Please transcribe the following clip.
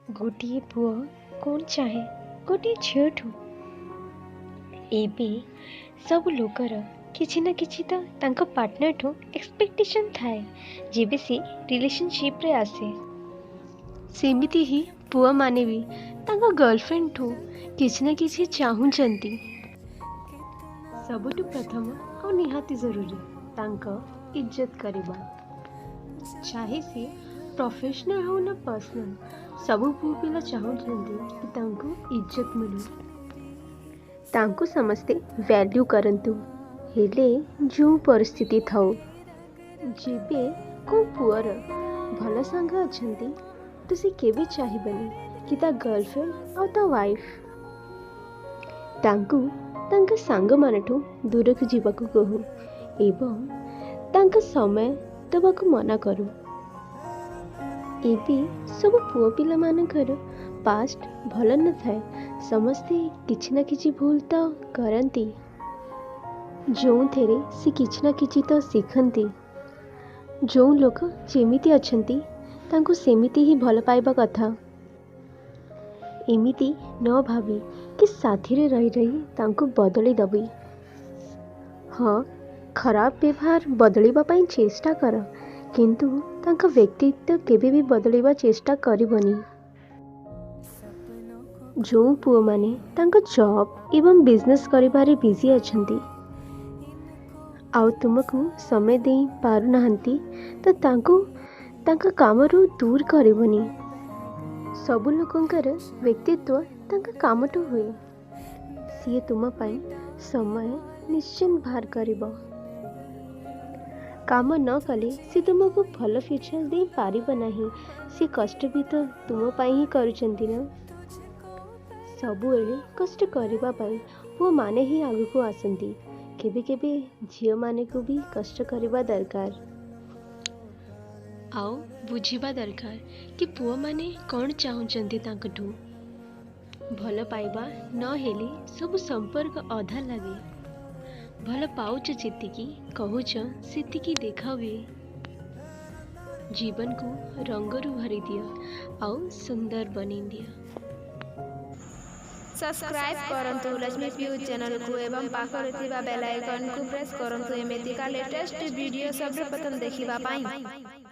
गोटे पुओ कौन चाहे गोटे झीठू एबे सब लोकर किसी ना किसी तो तांको पार्टनर ठू एक्सपेक्टेशन थाए जेबे से रिलेशनशिप रे आसे सेमिति ही पुआ माने भी तांको गर्लफ्रेंड ठू किसी ना किसी चाहूचंती सबुठु प्रथम और निहाती जरूरी तांको इज्जत करबा चाहे से प्रोफेशनल हो ना पर्सनल सबु पुओ पिला चाहूचंती कि तांको इज्जत मिलू तांको समस्ते वैल्यू करंतु हेले जो परिस्थिति थाउ जेबे को पुअर भल सांग अछंती तो से केबे चाहिबनी कि ता गर्लफ्रेंड और ता वाइफ तांको तांका सांग मानठू दूर को जीवाकू कहू एवं तांका समय दबाकू मना करू एबे सब पुओ पिला मानकर पास्ट भल न थाए समस्ते किछि ना किछि भूल तो करंती जो थेरे से किछि ना किछि तो सीखंती जो लोक जेमिति अछंती तांको सेमिति ही भल पाइबा कथा एमिति न भावी कि साथी रे रही रही तांको बदली दबी हाँ खराब व्यवहार बदलिबा पई चेष्टा कर किंतु तांका व्यक्तित्व केबे भी बदलिबा चेष्टा करिबनी जो पुओ माने तांका जॉब एवं बिजनेस करिबारे बिजी अछंती आउ तुमको समय दे पारु नहंती तो तांको तांका कामरू दूर करिबनी सबु लोकंकर व्यक्तित्व तांका कामटू हुए सी तुम पाई समय निश्चिंत बाहर करिबो काम न कले सी तुमको भल फ्यूचर दे पारिब नाही सी कष्ट भी तो तुम पाई ही करूचंती ना सबुएले कष्ट करबा पाई पुओ माने ही आगु को आसंती केबे केबे झियो माने को भी कष्ट करबा दरकार आओ बुझिबा दरकार कि पुओ माने कौन चाहूचंती तांकठू भल पाइबा न हेले सब संपर्क अधा लगे भल पाउच जेतिकी कहूच सेतिकी देखा हुए जीवन को रंगरू भरी दिया आउ सुंदर बनी दिया सब्सक्राइब करंतु लक्ष्मी फ्यूज चैनल को एवं पाखरे थिबा बेल आइकन को प्रेस करंतु एमेतिका लेटेस्ट वीडियो सर्वप्रथम देखिबा पाई।